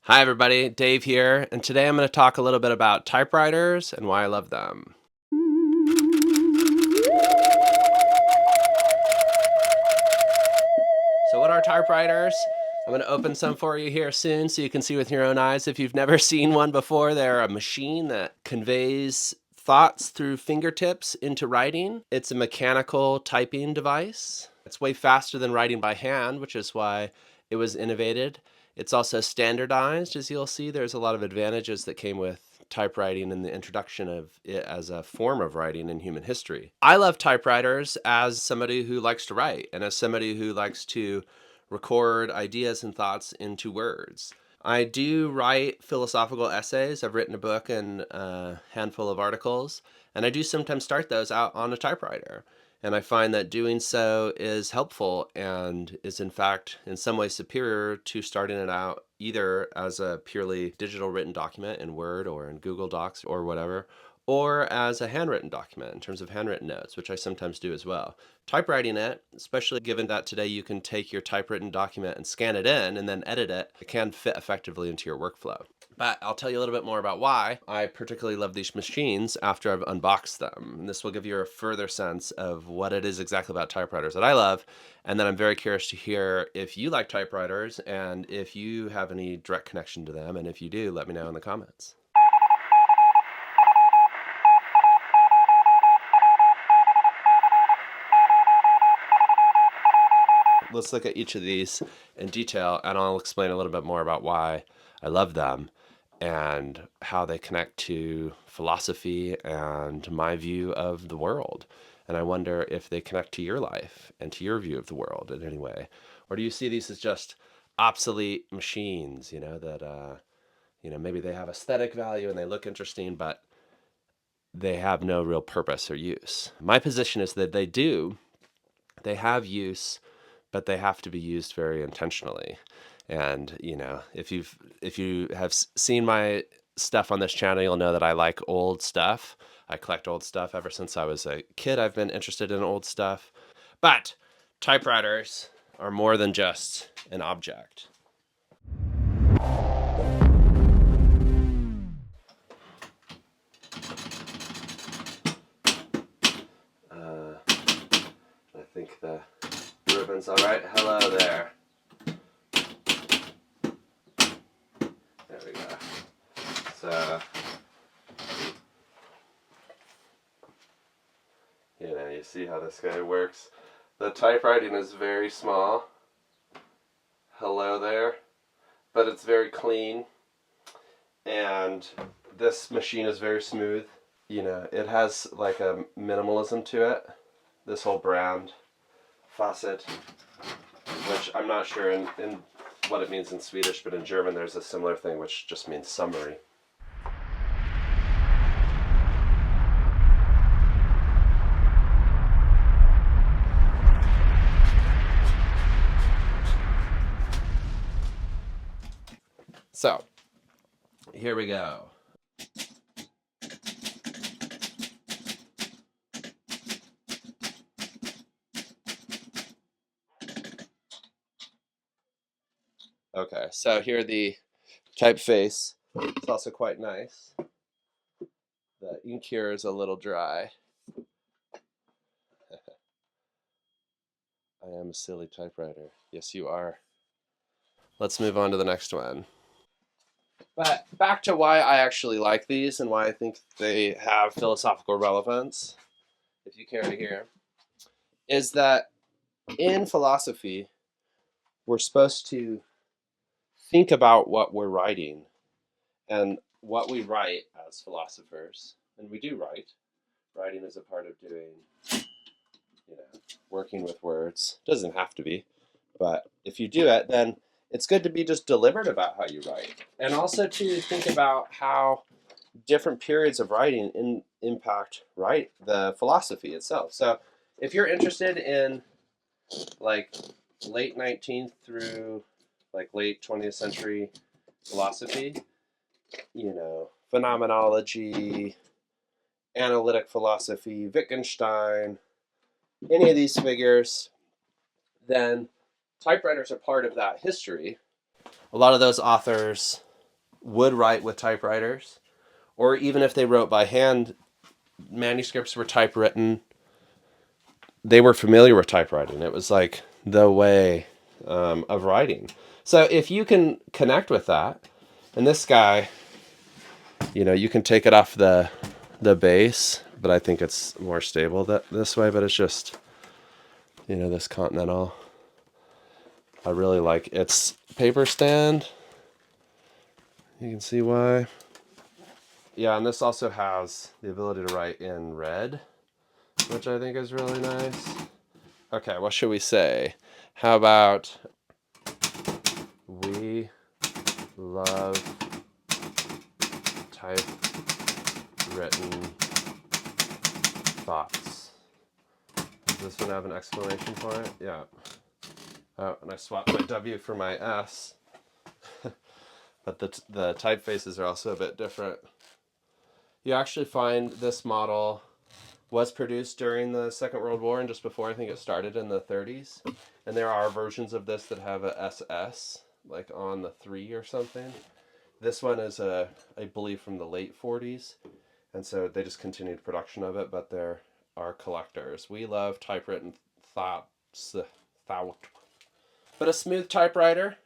Hi everybody, Dave here, and today I'm going to talk a little bit about typewriters and why I love them. So what are typewriters? I'm going to open some for you here soon so you can see with your own eyes. If you've never seen one before, they're a machine that conveys thoughts through fingertips into writing. It's a mechanical typing device. It's way faster than writing by hand, which is why it was innovated. It's also standardized, as you'll see. There's a lot of advantages that came with typewriting and the introduction of it as a form of writing in human history. I love typewriters as somebody who likes to write and as somebody who likes to record ideas and thoughts into words. I do write philosophical essays. I've written a book and a handful of articles, and I do sometimes start those out on a typewriter. And I find that doing so is helpful and is in fact in some ways superior to starting it out either as a purely digital written document in Word or in Google Docs or whatever, or as a handwritten document in terms of handwritten notes, which I sometimes do as well. Typewriting it, especially given that today you can take your typewritten document and scan it in and then edit it, it can fit effectively into your workflow. But I'll tell you a little bit more about why I particularly love these machines after I've unboxed them. And this will give you a further sense of what it is exactly about typewriters that I love. And then I'm very curious to hear if you like typewriters and if you have any direct connection to them. And if you do, let me know in the comments. Let's look at each of these in detail, and I'll explain a little bit more about why I love them and how they connect to philosophy and my view of the world. And I wonder if they connect to your life and to your view of the world in any way. Or do you see these as just obsolete machines, that maybe they have aesthetic value and they look interesting, but they have no real purpose or use. My position is that they have use, but they have to be used very intentionally. And if you have seen my stuff on this channel, you'll know that I like old stuff. I collect old stuff ever since I was a kid. I've been interested in old stuff. But typewriters are more than just an object. I think the ribbon's all right. Hello there. There we go. So, you see how this guy works. The typewriting is very small. Hello there. But it's very clean. And this machine is very smooth. It has like a minimalism to it. This whole brand, Facit, which I'm not sure in what it means in Swedish, but in German there's a similar thing which just means summary. So, here we go. Okay, so here are the typeface. It's also quite nice. The ink here is a little dry. I am a silly typewriter. Yes, you are. Let's move on to the next one. But back to why I actually like these and why I think they have philosophical relevance, if you care to hear, is that in philosophy, we're supposed to think about what we're writing and what we write as philosophers. And we do write. Writing is a part of doing, working with words. Doesn't have to be, but if you do it, then it's good to be just deliberate about how you write. And also to think about how different periods of writing impact the philosophy itself. So if you're interested in like late 19th through like late 20th century philosophy, phenomenology, analytic philosophy, Wittgenstein, any of these figures, then typewriters are part of that history. A lot of those authors would write with typewriters, or even if they wrote by hand, manuscripts were typewritten. They were familiar with typewriting. It was like the way of writing. So if you can connect with that, and this guy, you can take it off the base, but I think it's more stable this way. But it's just, this Continental. I really like its paper stand. You can see why. Yeah, and this also has the ability to write in red, which I think is really nice. Okay, what should we say? How about we love typewritten thoughts? Does this one have an exclamation point? Yeah. Oh, and I swapped my W for my S. But the typefaces are also a bit different. You actually find this model was produced during the Second World War and just before. I think it started in the 30s. And there are versions of this that have a SS, like on the 3 or something. This one is, I believe, from the late 40s. And so they just continued production of it, but there are collectors. We love typewritten thoughts. But a smooth typewriter.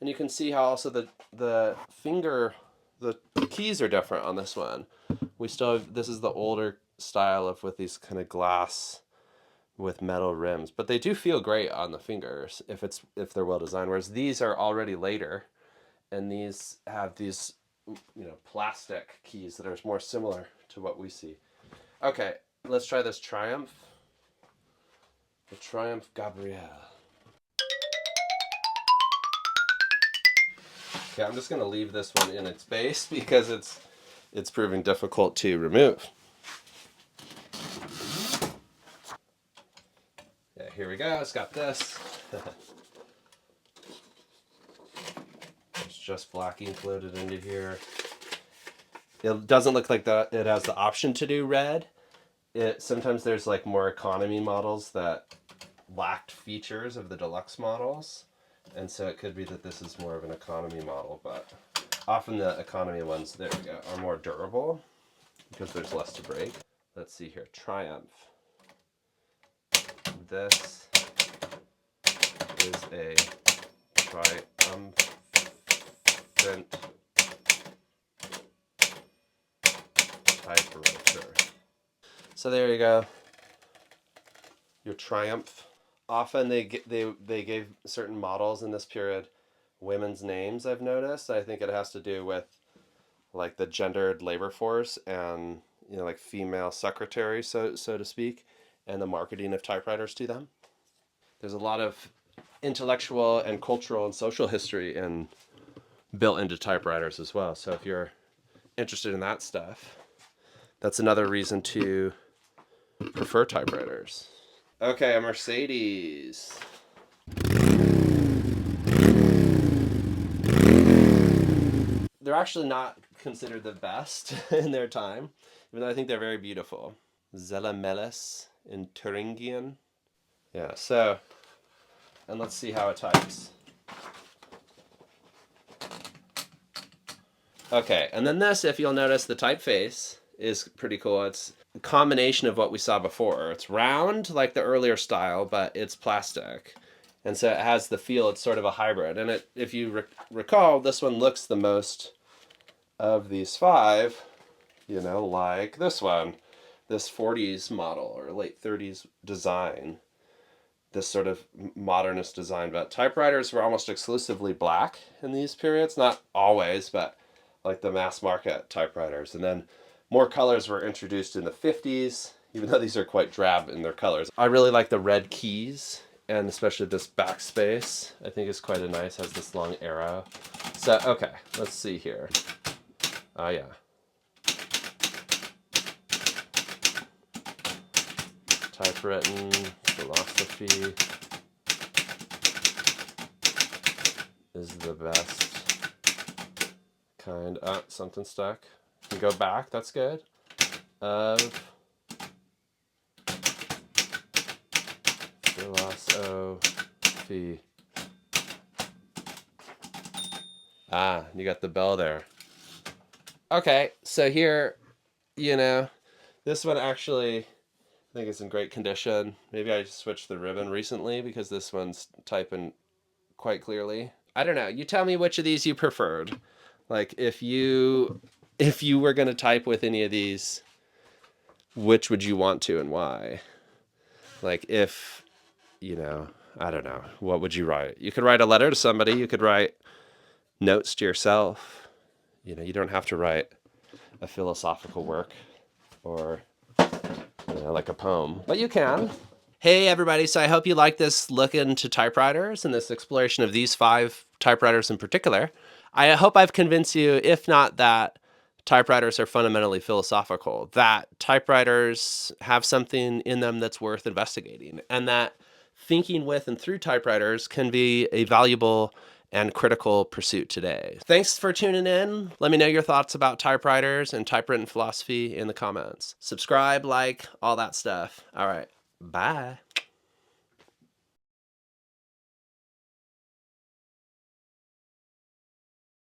And you can see how also the keys are different on this one. We still have, this is the older style of with these kind of glass with metal rims, but they do feel great on the fingers if they're well designed. Whereas these are already later, and these have these plastic keys that are more similar to what we see. Okay, let's try this Triumph. The Triumph Gabrielle. Okay, I'm just going to leave this one in its base because it's proving difficult to remove. Yeah, here we go. It's got this. There's just black ink loaded into here. It doesn't look like that. It has the option to do red. Sometimes there's like more economy models that lacked features of the deluxe models. And so it could be that this is more of an economy model, but often the economy ones, there we go, are more durable because there's less to break. Let's see here, Triumph. This is a triumphant typewriter. So there you go, your Triumph. Often they gave certain models in this period women's names, I've noticed. I think it has to do with like the gendered labor force and like female secretaries, so to speak, and the marketing of typewriters to them. There's a lot of intellectual and cultural and social history built into typewriters as well. So if you're interested in that stuff, that's another reason to prefer typewriters. Okay, a Mercedes. They're actually not considered the best in their time, even though I think they're very beautiful. Zelamelis in Thuringian. Yeah, so, and let's see how it types. Okay, and then this, if you'll notice, the typeface is pretty cool. It's a combination of what we saw before. It's round, like the earlier style, but it's plastic. And so it has the feel, it's sort of a hybrid. And if you recall, this one looks the most of these 5, like this one, this 40s model or late 30s design, this sort of modernist design. But typewriters were almost exclusively black in these periods, not always, but like the mass market typewriters. And then more colors were introduced in the 50s, even though these are quite drab in their colors. I really like the red keys, and especially this backspace, I think is quite nice, has this long arrow. So, okay, let's see here. Oh, yeah. Typewritten, philosophy is the best kind. Something stuck. You can go back, that's good. Of philosophy. You got the bell there. Okay, so here, you know, this one actually, I think it's in great condition. Maybe I switched the ribbon recently because this one's typing quite clearly. I don't know. You tell me which of these you preferred. Like if you were going to type with any of these, which would you want to and why? Like if, I don't know, what would you write? You could write a letter to somebody, you could write notes to yourself. You don't have to write a philosophical work or like a poem, but you can. Hey everybody, so I hope you like this look into typewriters and this exploration of these 5 typewriters in particular. I hope I've convinced you, if not that typewriters are fundamentally philosophical, that typewriters have something in them that's worth investigating, and that thinking with and through typewriters can be a valuable and critical pursuit today. Thanks for tuning in. Let me know your thoughts about typewriters and typewritten philosophy in the comments. Subscribe, like, all that stuff. All right, bye.